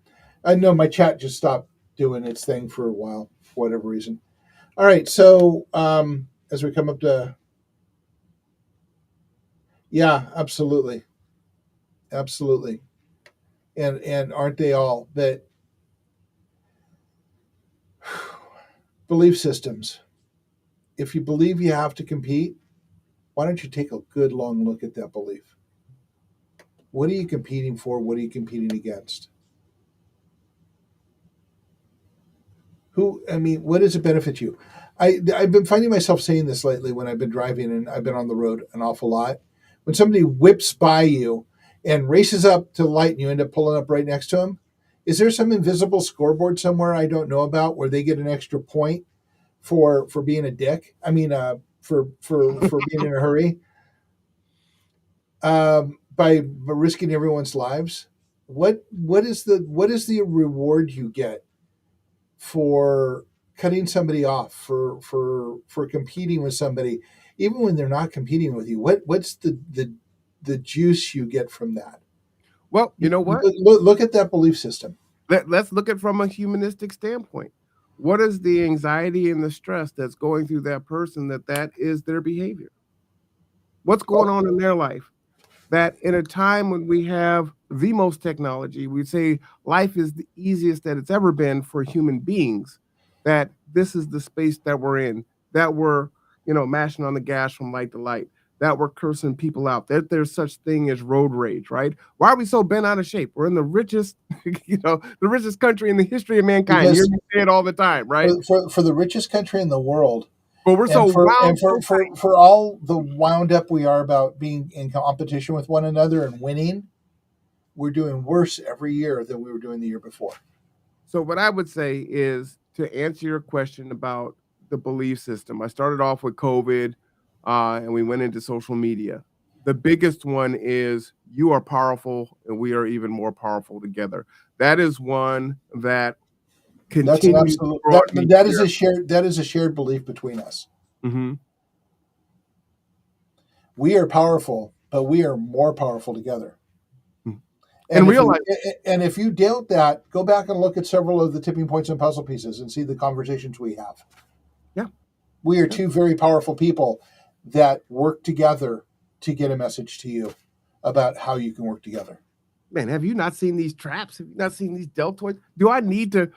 I know my chat just stopped doing its thing for a while for whatever reason. All right, so as we come up to, yeah, absolutely, and aren't they all that belief systems? If you believe you have to compete, why don't you take a good long look at that belief? What are you competing for? What are you competing against? What does it benefit you? I've been finding myself saying this lately when I've been driving and I've been on the road an awful lot. When somebody whips by you and races up to the light and you end up pulling up right next to them, is there some invisible scoreboard somewhere I don't know about where they get an extra point for being a dick? For being in a hurry, by risking everyone's lives. What is the reward you get for cutting somebody off, for competing with somebody, even when they're not competing with you? What's the juice you get from that? Well, you know what? Look at that belief system. Let's look at it from a humanistic standpoint. What is the anxiety and the stress that's going through that person that is their behavior? What's going on in their life? That in a time when we have the most technology, we say life is the easiest that it's ever been for human beings, that this is the space that we're in, that we're, mashing on the gas from light to light, that we're cursing people out, that there's such thing as road rage, right? Why are we so bent out of shape? We're in the richest, the richest country in the history of mankind. You hear me say it all the time, right? For the richest country in the world. But we're so wound for all the wound up we are about being in competition with one another and winning, we're doing worse every year than we were doing the year before. So what I would say is, to answer your question about the belief system, I started off with COVID, and we went into social media. The biggest one is you are powerful and we are even more powerful together. That is one that continues. That is a shared belief between us. Mm-hmm. We are powerful, but we are more powerful together. And realize, if you doubt that, go back and look at several of the tipping points and puzzle pieces and see the conversations we have. Yeah, we are two very powerful people that work together to get a message to you about how you can work together. Man, have you not seen these traps? Have you not seen these deltoids? Do I need to?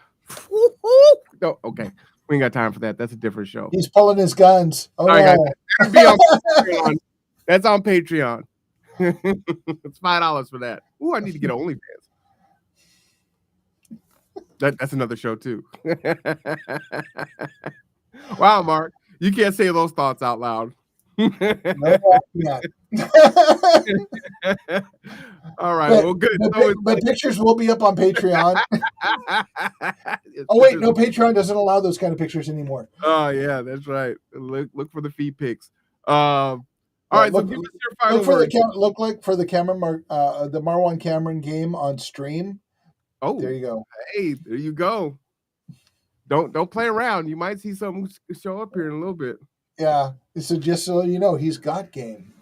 No, okay. We ain't got time for that. That's a different show. He's pulling his guns. Oh, no. That's on Patreon. It's $5 for that. Ooh, I need to get OnlyFans. That's another show too. Wow, Mark, you can't say those thoughts out loud. No, yeah. All right, But, well, good. but pictures will be up on Patreon. Oh wait, no, Patreon doesn't allow those kind of pictures anymore. Oh yeah, that's right. Look for the feed pics. All right, so give us your final word. Look for the Cameron the Marwan Cameron game on stream. Oh, there you go. Hey, there you go. Don't play around. You might see something show up here in a little bit. Yeah, so just so you know, he's got game.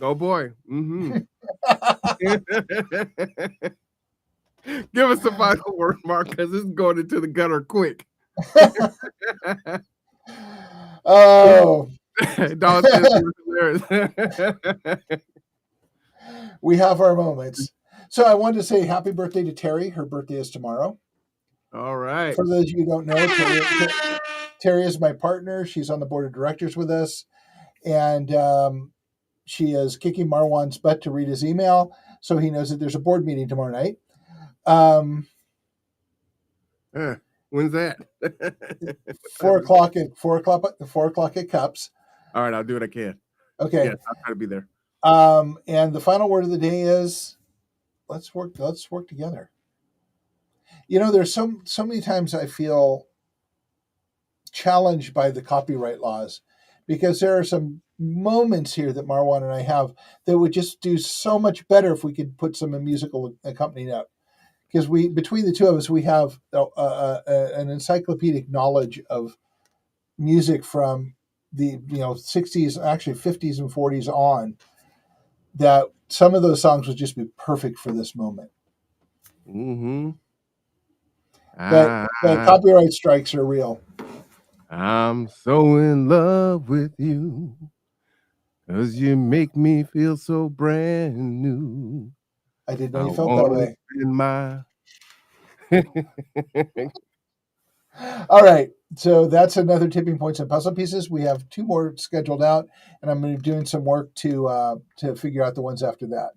Oh boy. Mm-hmm. Give us the final word, Mark, because this is going into the gutter quick. Oh. We have our moments. So I wanted to say happy birthday to Terry. Her birthday is tomorrow. All right. For those of you who don't know, Terry is my partner. She's on the board of directors with us. And she is kicking Marwan's butt to read his email so he knows that there's a board meeting tomorrow night. When's that? 4 o'clock at Cups. All right, I'll do what I can. Okay. Yes, I'll try to be there. And the final word of the day is let's work together. You know, there's so many times I feel challenged by the copyright laws because there are some moments here that Marwan and I have that would just do so much better if we could put some musical accompaniment up. Because between the two of us, we have an encyclopedic knowledge of music from the 60s, actually 50s and 40s on, that some of those songs would just be perfect for this moment. Mm-hmm. But copyright strikes are real. I'm so in love with you, 'cause you make me feel so brand new. I didn't know you felt that way. All right. So that's another Tipping Points and Puzzle Pieces. We have 2 more scheduled out, and I'm going to be doing some work to figure out the ones after that.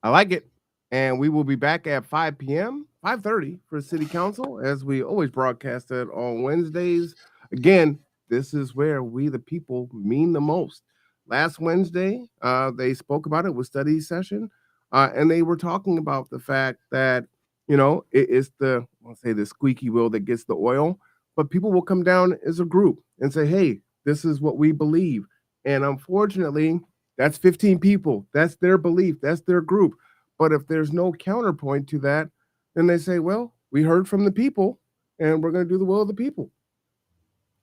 I like it. And we will be back at 5 p.m., 5:30 for City Council, as we always broadcast it on Wednesdays. Again, this is where we, the people, mean the most. Last Wednesday, they spoke about it with study session, and they were talking about the fact that, it's the squeaky wheel that gets the oil, but people will come down as a group and say, hey, this is what we believe. And unfortunately, that's 15 people. That's their belief. That's their group. But if there's no counterpoint to that, then they say, well, we heard from the people and we're going to do the will of the people.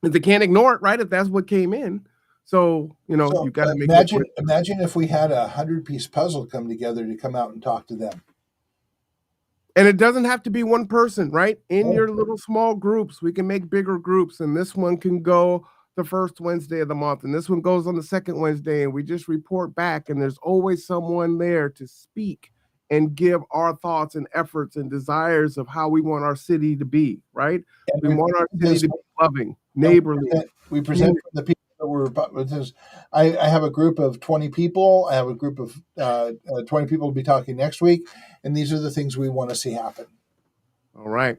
And they can't ignore it, right? If that's what came in. So, you've got to make imagine if we had a 100-piece puzzle come together to come out and talk to them. And it doesn't have to be one person, right? In your little small groups, we can make bigger groups. And this one can go the first Wednesday of the month. And this one goes on the second Wednesday. And we just report back. And there's always someone there to speak and give our thoughts and efforts and desires of how we want our city to be, right? And we want our city to be loving, neighborly. We present the people that we're. I have a group of 20 people. I have a group of 20 people to be talking next week, and these are the things we want to see happen. All right.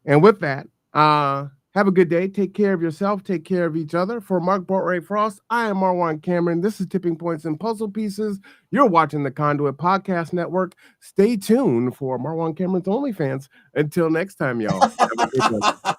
And with that, have a good day. Take care of yourself. Take care of each other. For Mark Bortray Frost, I am Marwan Cameron. This is Tipping Points and Puzzle Pieces. You're watching the Conduit Podcast Network. Stay tuned for Marwan Cameron's OnlyFans. Until next time, y'all. Have a good one.